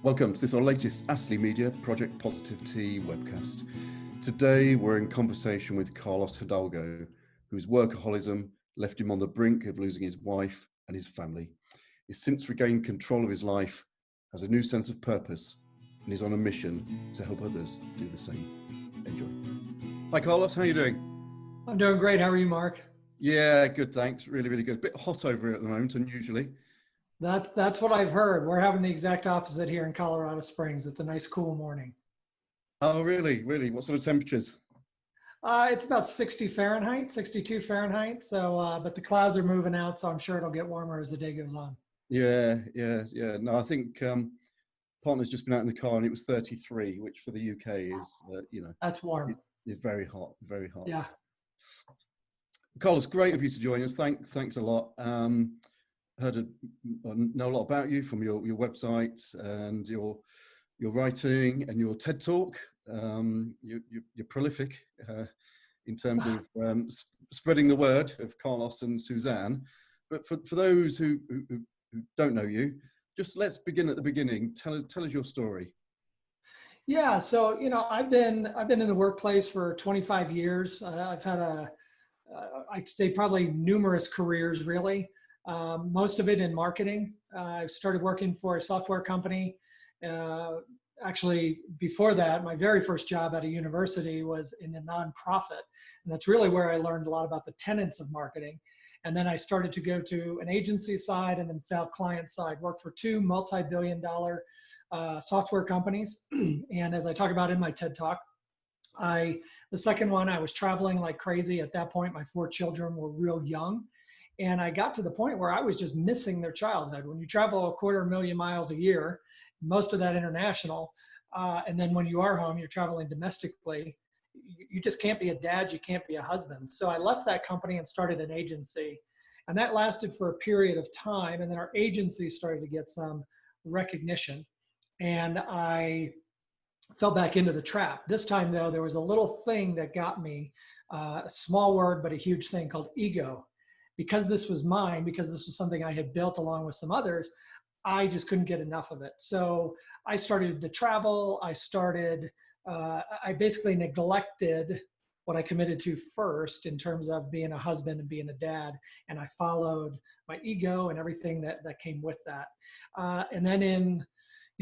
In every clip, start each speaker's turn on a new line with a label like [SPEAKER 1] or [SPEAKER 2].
[SPEAKER 1] Welcome to this our latest Astley Media Project Positive Tea webcast. Today we're in conversation with Carlos Hidalgo, whose workaholism left him on the brink of losing his wife and his family. He's since regained control of his life, has a new sense of purpose, and is on a mission to help others do the same. Enjoy. Hi Carlos, how are you doing?
[SPEAKER 2] I'm doing great. How are you, Mark?
[SPEAKER 1] Yeah, good, thanks. Really good. A bit hot over here at the moment, unusually.
[SPEAKER 2] That's what I've heard. We're having the exact opposite here in Colorado Springs. It's a nice, cool morning.
[SPEAKER 1] Oh, really? What sort of temperatures?
[SPEAKER 2] It's about 60 Fahrenheit, 62 Fahrenheit. But the clouds are moving out, so I'm sure it'll get warmer as the day goes on.
[SPEAKER 1] Yeah. No, I think partner's just been out in the car and it was 33, which for the UK is,
[SPEAKER 2] That's warm.
[SPEAKER 1] is very hot, very hot.
[SPEAKER 2] Yeah.
[SPEAKER 1] Carlos, great of you to join us. Thanks a lot. Know a lot about you from your website and your writing and your TED talk. You're prolific in terms of spreading the word of Carlos and Suzanne. But for those who don't know you, just let's begin at the beginning. Tell us your story.
[SPEAKER 2] Yeah. So I've been in the workplace for 25 years. I've had I'd say probably numerous careers, really. Most of it in marketing. I started working for a software company. Actually, before that, my very first job at a university was in a nonprofit. And that's really where I learned a lot about the tenets of marketing. And then I started to go to an agency side and then felt client side, worked for two multi-billion-dollar software companies. And as I talk about in my TED Talk, the second one, I was traveling like crazy. At that point, my four children were real young. And I got to the point where I was just missing their childhood. When you travel 250,000 miles a year, most of that international, and then when you are home, you're traveling domestically, you just can't be a dad, you can't be a husband. So I left that company and started an agency. And that lasted for a period of time. And then our agency started to get some recognition. And I fell back into the trap. This time, though, there was a little thing that got me, a small word, but a huge thing called ego. Because this was mine, because this was something I had built along with some others, I just couldn't get enough of it. So I started to travel. I basically neglected what I committed to first in terms of being a husband and being a dad. And I followed my ego and everything that came with that. And then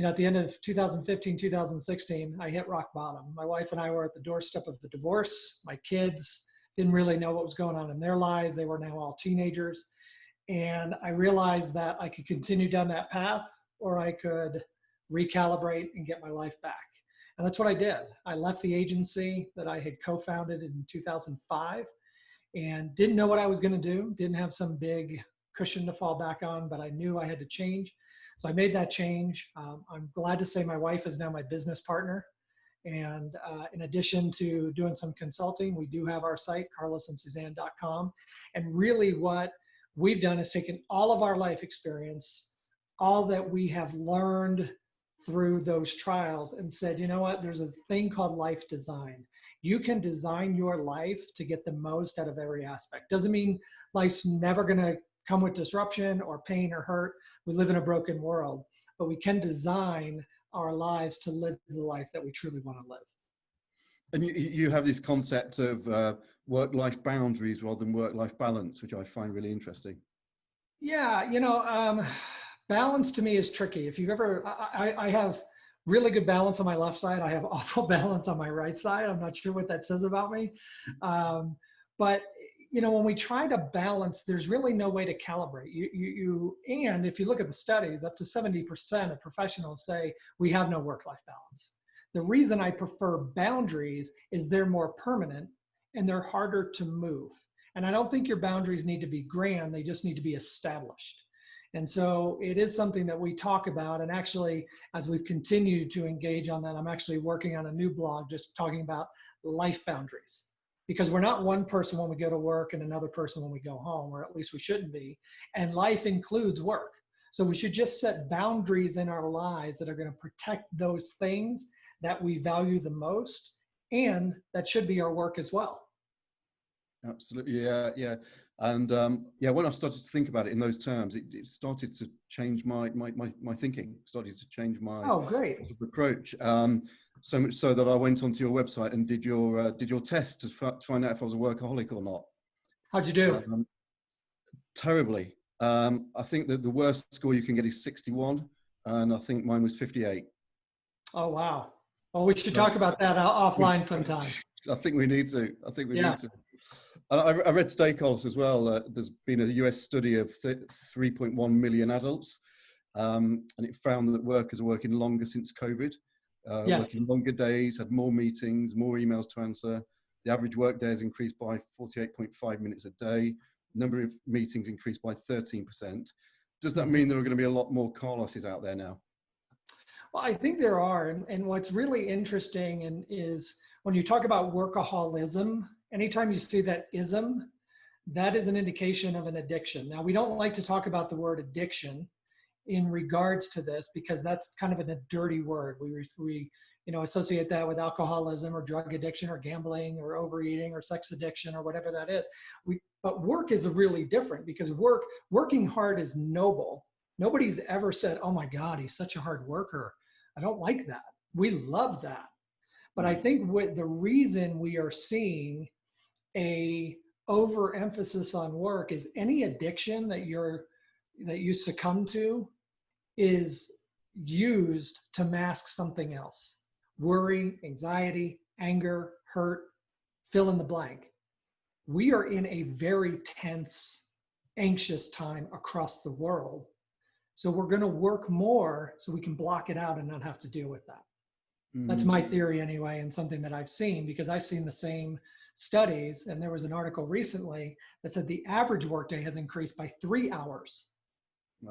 [SPEAKER 2] at the end of 2015, 2016, I hit rock bottom. My wife and I were at the doorstep of the divorce. My kids didn't really know what was going on in their lives. They were now all teenagers. And I realized that I could continue down that path or I could recalibrate and get my life back. And that's what I did. I left the agency that I had co-founded in 2005 and didn't know what I was going to do. Didn't have some big cushion to fall back on, but I knew I had to change. So I made that change. I'm glad to say my wife is now my business partner. And in addition to doing some consulting, we do have our site, carlosandsuzanne.com. And really what we've done is taken all of our life experience, all that we have learned through those trials and said, you know what, there's a thing called life design. You can design your life to get the most out of every aspect. Doesn't mean life's never going to come with disruption or pain or hurt. We live in a broken world, but we can design our lives to live the life that we truly want to live.
[SPEAKER 1] And you have this concept of work-life boundaries rather than work-life balance, which I find really interesting.
[SPEAKER 2] Yeah, balance to me is tricky. If you've ever, I have really good balance on my left side. I have awful balance on my right side. I'm not sure what that says about me. But when we try to balance, there's really no way to calibrate. And if you look at the studies, up to 70% of professionals say we have no work-life balance. The reason I prefer boundaries is they're more permanent and they're harder to move. And I don't think your boundaries need to be grand, they just need to be established. And so it is something that we talk about. And actually, as we've continued to engage on that, I'm actually working on a new blog just talking about life boundaries. Because we're not one person when we go to work and another person when we go home, or at least we shouldn't be. And life includes work. So we should just set boundaries in our lives that are going to protect those things that we value the most. And that should be our work as well.
[SPEAKER 1] Absolutely. Yeah. And yeah, when I started to think about it in those terms, it started to change my thinking, started to change my
[SPEAKER 2] Oh, great.
[SPEAKER 1] approach. So much so that I went onto your website and did your test to find out if I was a workaholic or not.
[SPEAKER 2] How'd you do?
[SPEAKER 1] Um, Terribly. I think that the worst score you can get is 61, and I think mine was 58.
[SPEAKER 2] Oh, wow. Well, we should talk
[SPEAKER 1] Right.
[SPEAKER 2] about that offline sometime.
[SPEAKER 1] I think we need to. I think we
[SPEAKER 2] Yeah.
[SPEAKER 1] need to. I read Stakeholders as well. There's been a US study of 3.1 million adults, and it found that workers are working longer since COVID,
[SPEAKER 2] Yes.
[SPEAKER 1] working longer days, had more meetings, more emails to answer. The average work day has increased by 48.5 minutes a day. Number of meetings increased by 13%. Does that mean there are going to be a lot more car losses out there now?
[SPEAKER 2] Well, I think there are. And what's really interesting is when you talk about workaholism, anytime you see that ism, that is an indication of an addiction. Now, we don't like to talk about the word addiction in regards to this because that's kind of a dirty word. We associate that with alcoholism or drug addiction or gambling or overeating or sex addiction or whatever that is. But work is really different because working hard is noble. Nobody's ever said, "Oh my God, he's such a hard worker." I don't like that. We love that. But I think what the reason we are seeing a overemphasis on work is any addiction that you succumb to is used to mask something else. Worry, anxiety, anger, hurt, fill in the blank. We are in a very tense, anxious time across the world. So we're going to work more so we can block it out and not have to deal with that. That's my theory anyway, and something that I've seen because I've seen the same studies. And there was an article recently that said the average workday has increased by 3 hours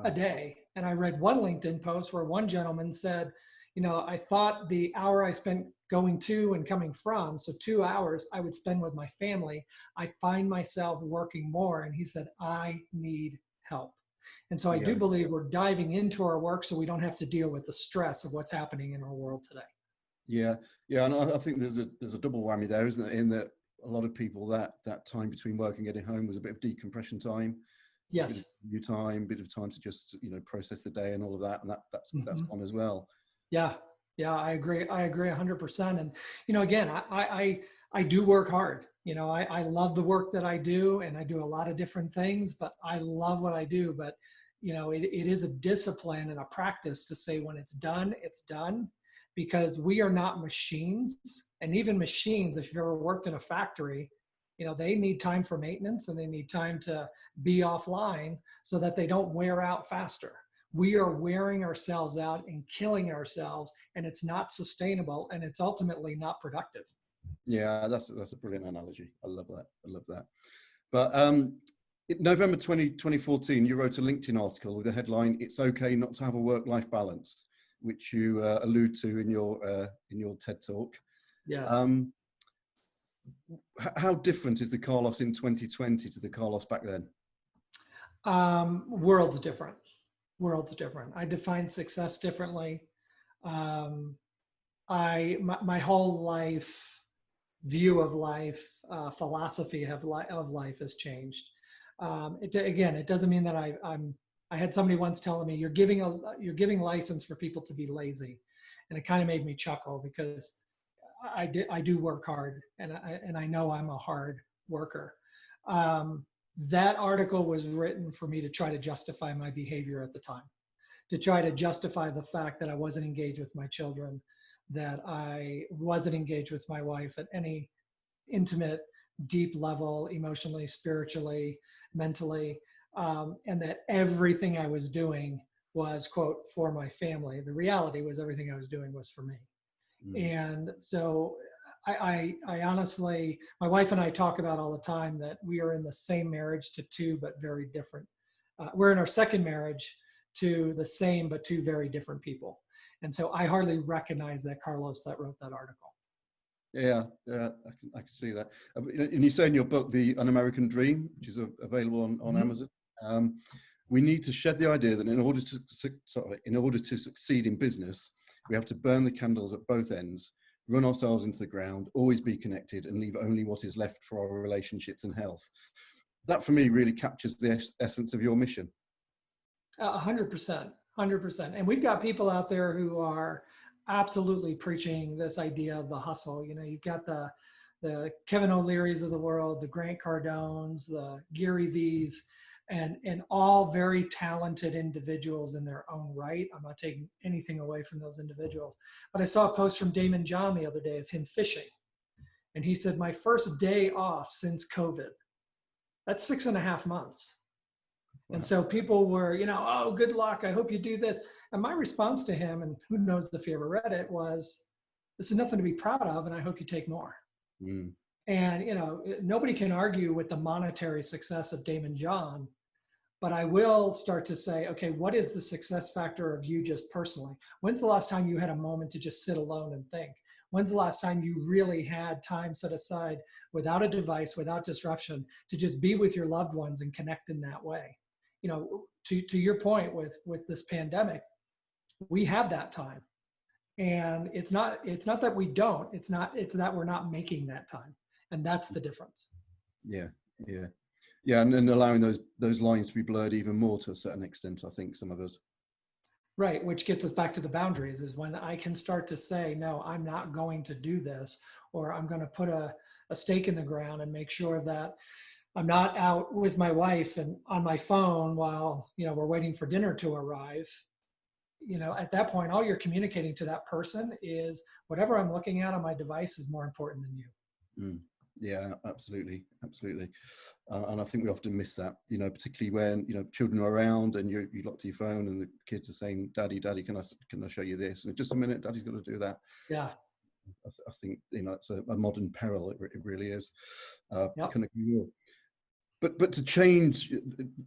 [SPEAKER 2] a day. And I read one LinkedIn post where one gentleman said, I thought the hour I spent going to and coming from, so 2 hours I would spend with my family, I find myself working more. And he said, I need help. And so I do believe we're diving into our work so we don't have to deal with the stress of what's happening in our world today.
[SPEAKER 1] Yeah, and I think there's a double whammy there, isn't it? In that a lot of people that time between work and getting home was a bit of decompression time.
[SPEAKER 2] Yes.
[SPEAKER 1] Bit of new time, bit of time to just process the day and all of that, and that's gone as well.
[SPEAKER 2] Yeah, I agree. I agree 100%. And again, I do work hard. I love the work that I do, and I do a lot of different things. But I love what I do. But it is a discipline and a practice to say when it's done, because we are not machines. And even machines, if you've ever worked in a factory, they need time for maintenance and they need time to be offline so that they don't wear out faster. We are wearing ourselves out and killing ourselves, and it's not sustainable, and it's ultimately not productive.
[SPEAKER 1] Yeah, that's a brilliant analogy. I love that. But in November 2014, you wrote a LinkedIn article with the headline, "It's okay not to have a work-life balance," which you allude to in your TED Talk.
[SPEAKER 2] Yes.
[SPEAKER 1] How different is the Carlos in 2020 to the Carlos back then?
[SPEAKER 2] Worlds different. I define success differently. My whole life, view of life, philosophy of life has changed. It doesn't mean that I had somebody once telling me you're giving license for people to be lazy, and it kind of made me chuckle because I do work hard, and I know I'm a hard worker. That article was written for me to try to justify my behavior at the time, to try to justify the fact that I wasn't engaged with my children, that I wasn't engaged with my wife at any intimate, deep level, emotionally, spiritually, mentally, and that everything I was doing was, quote, for my family. The reality was everything I was doing was for me. And so I honestly, my wife and I talk about all the time that we are in the same marriage to two, but very different. We're in our second marriage to the same, but two very different people. And so I hardly recognize that Carlos that wrote that article.
[SPEAKER 1] Yeah, I can see that. And you say in your book, The Un-American Dream, which is available on Amazon, we need to shed the idea that in order to succeed in business, we have to burn the candles at both ends, run ourselves into the ground, always be connected, and leave only what is left for our relationships and health. that for me really captures the essence of your mission.
[SPEAKER 2] 100%, 100%. And we've got people out there who are absolutely preaching this idea of the hustle. You know, you've got the Kevin O'Leary's of the world, the Grant Cardones, the Gary V's, and all very talented individuals in their own right. I'm not taking anything away from those individuals. But I saw a post from Damon John the other day of him fishing. And he said, my first day off since COVID. That's 6.5 months. Wow. And so people were, you know, oh, good luck. I hope you do this. And my response to him, and who knows if he ever read it, was, this is nothing to be proud of, and I hope you take more. Mm. And, you know, nobody can argue with the monetary success of Damon John, but I will start to say, okay, what is the success factor of you just personally? When's the last time you had a moment to just sit alone and think? When's the last time you really had time set aside without a device, without disruption, to just be with your loved ones and connect in that way? You know, to your point with this pandemic, we have that time. And it's not that we don't, it's that we're not making that time. And that's the difference.
[SPEAKER 1] Yeah. And allowing those lines to be blurred even more to a certain extent, I think, some of us.
[SPEAKER 2] Right, which gets us back to the boundaries, is when I can start to say, no, I'm not going to do this, or I'm going to put a stake in the ground and make sure that I'm not out with my wife and on my phone while, you know, we're waiting for dinner to arrive. You know, at that point, all you're communicating to that person is whatever I'm looking at on my device is more important than you.
[SPEAKER 1] Mm. Yeah, absolutely. And I think we often miss that, you know, particularly when, you know, children are around and you lock to your phone and the kids are saying, Daddy, can I show you this? And just a minute, Daddy's got to do that.
[SPEAKER 2] Yeah.
[SPEAKER 1] I think, you know, it's a modern peril. It really is.
[SPEAKER 2] Yep.
[SPEAKER 1] Can agree more. But to change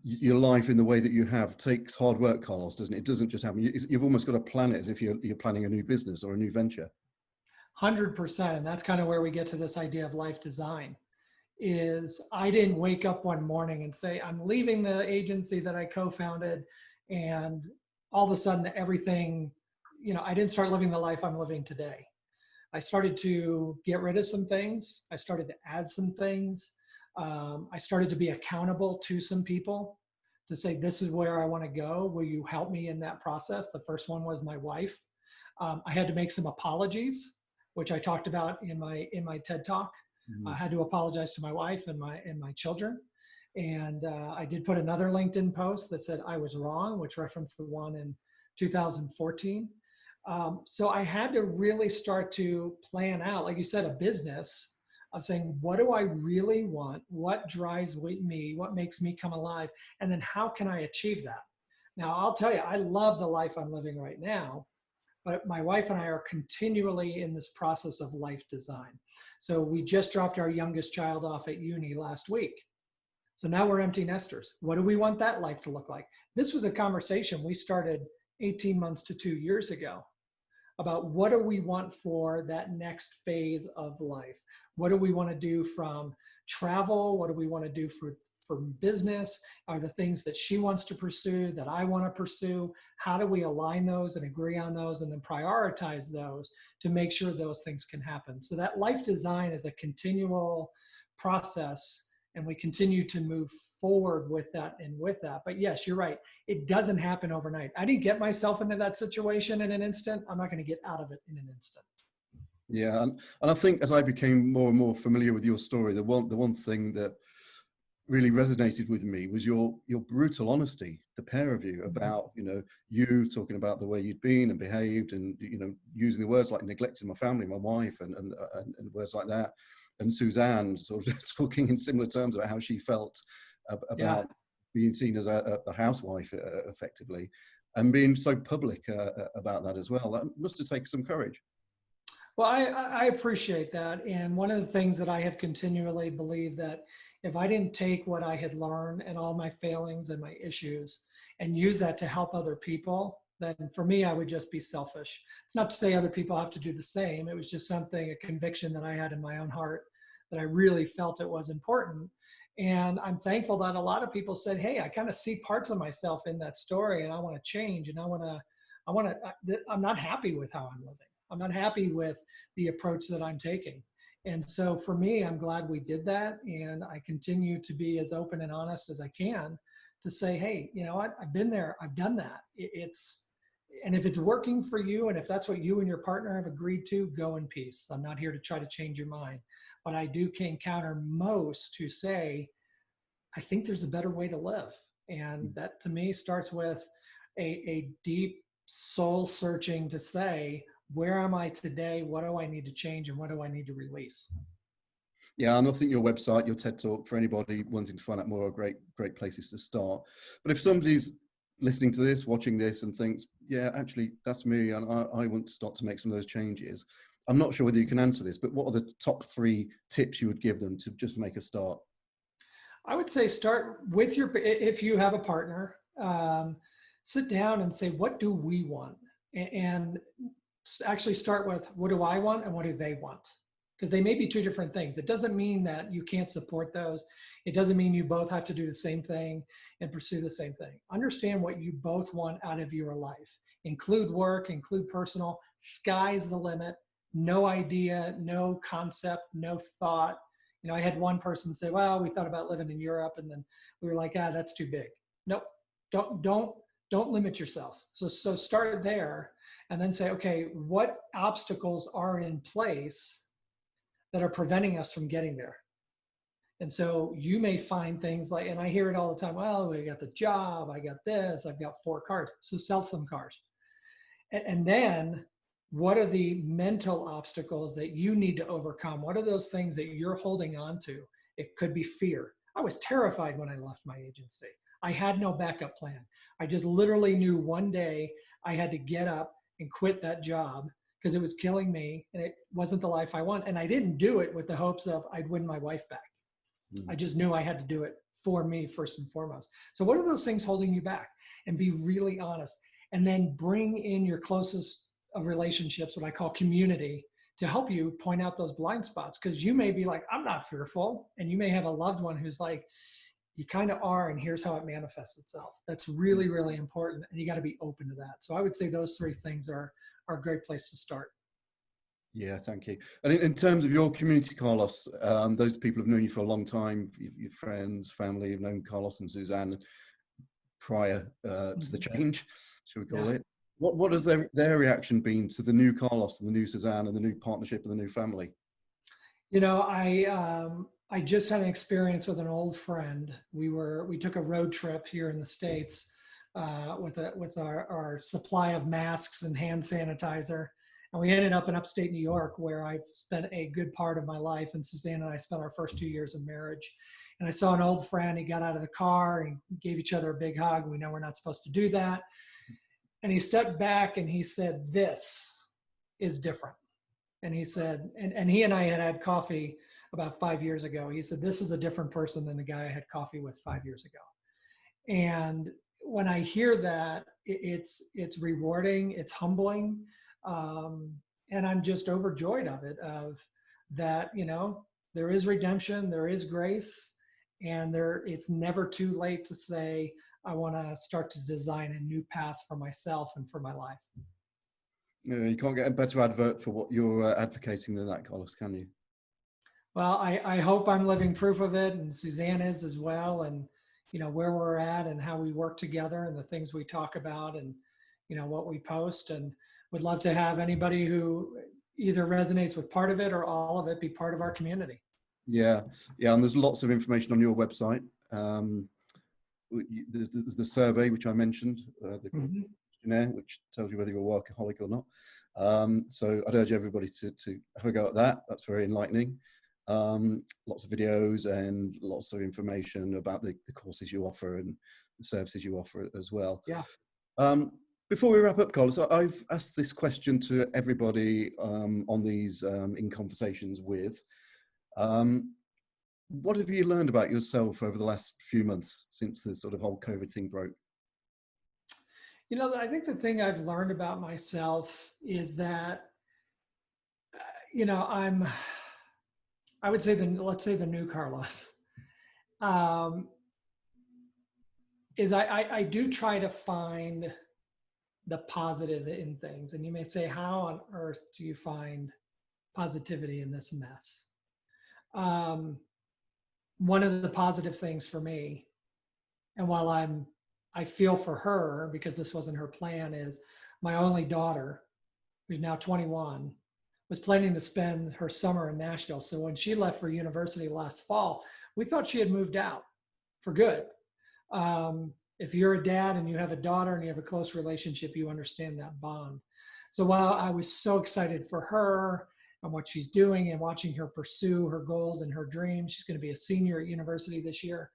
[SPEAKER 1] your life in the way that you have takes hard work, Carlos, doesn't it? It doesn't just happen. You've almost got to plan it as if you're planning a new business or a new venture.
[SPEAKER 2] 100%. And that's kind of where we get to this idea of life design. Is I didn't wake up one morning and say, I'm leaving the agency that I co-founded, and all of a sudden everything, you know, I didn't start living the life I'm living today. I started to get rid of some things. I started to add some things. I started to be accountable to some people to say, this is where I want to go. Will you help me in that process? The first one was my wife. I had to make some apologies, which I talked about in my TED Talk. Mm-hmm. I had to apologize to my wife and my children. And I did put another LinkedIn post that said I was wrong, which referenced the one in 2014. So I had to really start to plan out, like you said, a business of saying, what do I really want? What drives me? What makes me come alive? And then how can I achieve that? Now, I'll tell you, I love the life I'm living right now, but my wife and I are continually in this process of life design. So we just dropped our youngest child off at uni last week. So now we're empty nesters. What do we want that life to look like? This was a conversation we started 18 months to 2 years ago about what do we want for that next phase of life? What do we want to do from travel? What do we want to do for business? Are the things that she wants to pursue that I want to pursue? How do we align those and agree on those and then prioritize those to make sure those things can happen? So that life design is a continual process, and we continue to move forward with that and with that. But yes, you're right. It doesn't happen overnight. I didn't get myself into that situation in an instant. I'm not going to get out of it in an instant.
[SPEAKER 1] Yeah, and I think as I became more and more familiar with your story, the one thing that really resonated with me was your brutal honesty, the pair of you, about, you know, you talking about the way you'd been and behaved, and, you know, using the words like neglecting my family, my wife, and words like that, and Suzanne sort of talking in similar terms about how she felt about being seen as a housewife effectively, and being so public about that as well. That must have taken some courage.
[SPEAKER 2] Well, I appreciate that. And one of the things that I have continually believed, that if I didn't take what I had learned and all my failings and my issues and use that to help other people, then for me, I would just be selfish. It's not to say other people have to do the same. It was just something, a conviction that I had in my own heart that I really felt it was important. And I'm thankful that a lot of people said, hey, I kind of see parts of myself in that story and I want to change. And I'm not happy with how I'm living. I'm not happy with the approach that I'm taking. And so for me, I'm glad we did that. And I continue to be as open and honest as I can to say, hey, you know what? I've been there. I've done that. And if it's working for you, and if that's what you and your partner have agreed to, go in peace. I'm not here to try to change your mind. But I do encounter most who say, I think there's a better way to live. And that to me starts with a deep soul searching to say, where am I today? What do I need to change? And what do I need to release?
[SPEAKER 1] Yeah, and I think your website, your TED Talk, for anybody wanting to find out more, are great places to start. But if somebody's listening to this, watching this, and thinks, yeah, actually, that's me, and I want to start to make some of those changes, I'm not sure whether you can answer this, but what are the top 3 tips you would give them to just make a start?
[SPEAKER 2] I would say start with if you have a partner, sit down and say, what do we want? And actually start with, what do I want and what do they want? Because they may be 2 different things. It doesn't mean that you can't support those. It doesn't mean you both have to do the same thing and pursue the same thing. Understand what you both want out of your life. Include work, include personal. Sky's the limit. No idea, no concept, no thought. You know, I had one person say, well, we thought about living in Europe, and then we were like, that's too big. Nope, don't limit yourself. So start there and then say, okay, what obstacles are in place that are preventing us from getting there? And so you may find things like, and I hear it all the time, well, we got the job, I got this, I've got 4 cars. So sell some cars. And then what are the mental obstacles that you need to overcome? What are those things that you're holding on to? It could be fear. I was terrified when I left my agency. I had no backup plan. I just literally knew one day I had to get up and quit that job because it was killing me and it wasn't the life I want. And I didn't do it with the hopes of I'd win my wife back. I just knew I had to do it for me first and foremost. So what are those things holding you back? And be really honest. And then bring in your closest of relationships, what I call community, to help you point out those blind spots. Because you may be like, I'm not fearful. And you may have a loved one who's like, you kind of are, and here's how it manifests itself. That's really, really important. And you got to be open to that. So I would say those 3 things are a great place to start.
[SPEAKER 1] Yeah, thank you. And in terms of your community, Carlos, those people have known you for a long time, your friends, family, have known Carlos and Suzanne prior to the change, shall we call it. What has their reaction been to the new Carlos and the new Suzanne and the new partnership and the new family?
[SPEAKER 2] You know, I just had an experience with an old friend. We took a road trip here in the States with our supply of masks and hand sanitizer. And we ended up in upstate New York, where I've spent a good part of my life. And Suzanne and I spent our first 2 years of marriage. And I saw an old friend. He got out of the car and gave each other a big hug. We know we're not supposed to do that. And he stepped back and he said, this is different. And he said, and he and I had coffee about 5 years ago. He said, this is a different person than the guy I had coffee with 5 years ago. And when I hear that, it's rewarding, it's humbling. And I'm just overjoyed of that, you know, there is redemption, there is grace, and it's never too late to say, I want to start to design a new path for myself and for my life.
[SPEAKER 1] You can't get a better advert for what you're advocating than that, Carlos, can you?
[SPEAKER 2] Well, I hope I'm living proof of it, and Suzanne is as well. And, you know, where we're at and how we work together and the things we talk about and, you know, what we post, and would love to have anybody who either resonates with part of it or all of it be part of our community.
[SPEAKER 1] Yeah. And there's lots of information on your website. There's the survey, which I mentioned, the questionnaire, which tells you whether you're a workaholic or not. So I'd urge everybody to have a go at that. That's very enlightening. Lots of videos and lots of information about the courses you offer and the services you offer as well.
[SPEAKER 2] Yeah.
[SPEAKER 1] Before we wrap up, Carlos, I've asked this question to everybody on these in conversations with. What have you learned about yourself over the last few months since the sort of whole COVID thing broke?
[SPEAKER 2] You know, I think the thing I've learned about myself is that, you know, I would say let's say the new Carlos, is I do try to find the positive in things. And you may say, how on earth do you find positivity in this mess? um, one of the positive things for me, and while I feel for her because this wasn't her plan, is my only daughter, who's now 21, was planning to spend her summer in Nashville. So when she left for university last fall, we thought she had moved out for good. If you're a dad and you have a daughter and you have a close relationship, you understand that bond. So while I was so excited for her and what she's doing and watching her pursue her goals and her dreams, she's going to be a senior at university this year.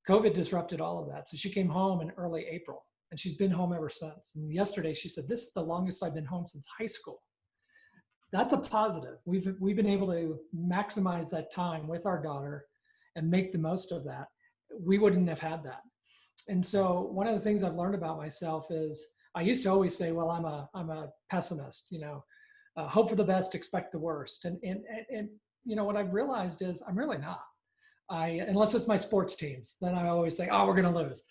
[SPEAKER 2] COVID disrupted all of that. So she came home in early April and she's been home ever since. And yesterday she said, "This is the longest I've been home since high school." That's a positive. We've been able to maximize that time with our daughter and make the most of that. We wouldn't have had that. And so one of the things I've learned about myself is I used to always say, well, I'm a pessimist, hope for the best, expect the worst. And what I've realized is I'm really not. Unless it's my sports teams, then I always say, oh, we're going to lose.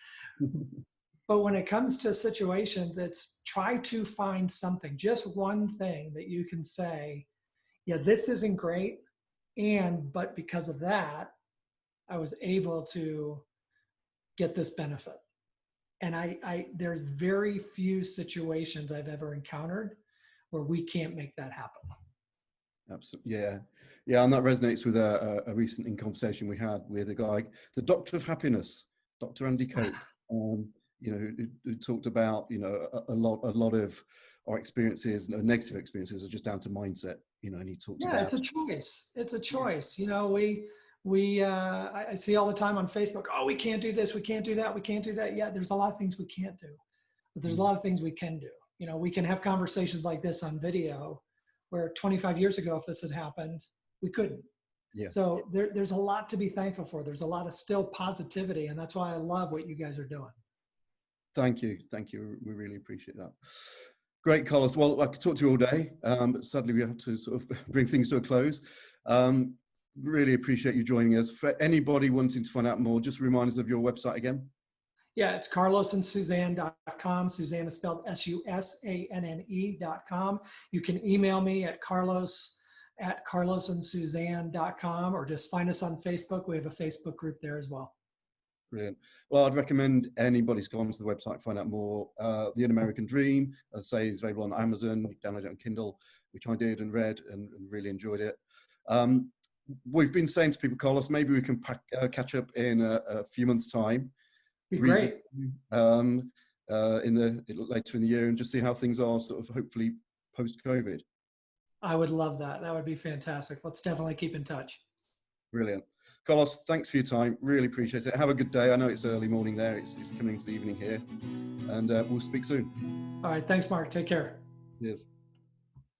[SPEAKER 2] But when it comes to situations, it's try to find something, just one thing that you can say, yeah, this isn't great. But because of that, I was able to get this benefit. And there's very few situations I've ever encountered where we can't make that happen.
[SPEAKER 1] Absolutely. Yeah. And that resonates with a recent conversation we had with a guy, the Doctor of Happiness, Dr. Andy Cope, who talked about, a lot of our experiences, negative experiences are just down to mindset, and he talked about.
[SPEAKER 2] It's a choice. It's a choice. I see all the time on Facebook, oh, we can't do this, we can't do that, we can't do that. Yeah, there's a lot of things we can't do, but there's a lot of things we can do. We can have conversations like this on video, where 25 years ago, if this had happened, we couldn't.
[SPEAKER 1] Yeah.
[SPEAKER 2] So there's a lot to be thankful for. There's a lot of still positivity, and that's why I love what you guys are doing.
[SPEAKER 1] Thank you. We really appreciate that. Great, Carlos. Well, I could talk to you all day, but sadly we have to sort of bring things to a close. Really appreciate you joining us. For anybody wanting to find out more, just remind us of your website again.
[SPEAKER 2] Yeah, it's carlosandsuzanne.com. Suzanne is spelled SUSANNE.com. You can email me at carlos@carlosandsuzanne.com, or just find us on Facebook. We have a Facebook group there as well.
[SPEAKER 1] Brilliant. Well, I'd recommend anybody's gone to the website and find out more. The Un-American Dream, as I say, is available on Amazon. You can download it on Kindle, which I did and read and really enjoyed it. We've been saying to people, Carlos, maybe we can catch up in a few months' time.
[SPEAKER 2] Be great.
[SPEAKER 1] Later in the year, and just see how things are, sort of hopefully post-COVID.
[SPEAKER 2] I would love that. That would be fantastic. Let's definitely keep in touch.
[SPEAKER 1] Brilliant. Carlos, thanks for your time. Really appreciate it. Have a good day. I know it's early morning there. It's coming into the evening here. And we'll speak soon.
[SPEAKER 2] All right. Thanks, Mark. Take care.
[SPEAKER 1] Cheers.